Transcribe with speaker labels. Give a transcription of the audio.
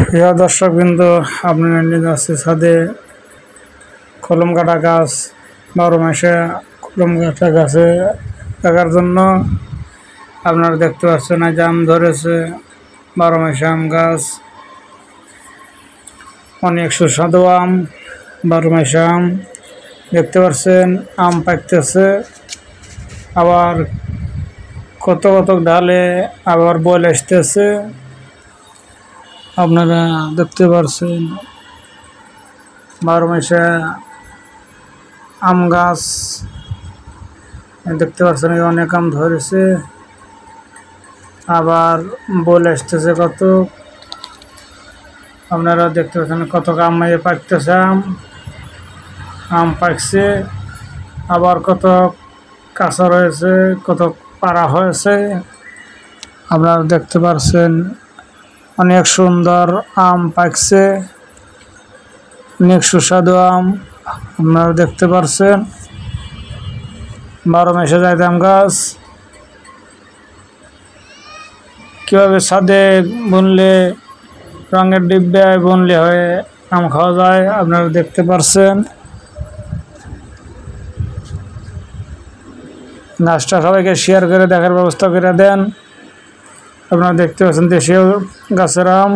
Speaker 1: প্রিয় দর্শকবৃন্দ, আপনারা নিয়ে যাচ্ছে ছাদে কলম কাটা গাছ। 12 মাসে কলম কাটা গাছে লাগার জন্য আপনারা দেখতে পাচ্ছেন আজ আম ধরেছে। 12 মাসে আম গাছ, অনেক সুস্বাদু আম। 12 মাসে আম দেখতে পাচ্ছেন, আম পাকতেছে। আবার কত কত ডালে আবার বল আসতেছে, আপনারা দেখতে পাচ্ছেন। 12 মাসে আম গাছ দেখতে পাচ্ছেন, অনেক আম ধরেছে। আবার বল আসতেছে কত, আপনারা দেখতে পাচ্ছেন কত আম পাকতেছে। আম পাকছে, আবার কত কাঁচা রয়েছে, কত পাড়া হয়েছে, আপনারা দেখতে পাচ্ছেন। অনেক সুন্দর আম পাকছে, অনেক সুস্বাদু আম আপনারা দেখতে পাচ্ছেন। 12 মাসে যায় আম গাছ। কিভাবে ছাদে বুনলে, রঙের ডিব্বায় বুনলে হয়ে আম খাওয়া যায়, আপনারা দেখতে পাচ্ছেন। গাছটা সবাইকে শেয়ার করে দেখার ব্যবস্থা করে দেন। আপনারা দেখতে পাচ্ছেন দেশীয় গাছের আম।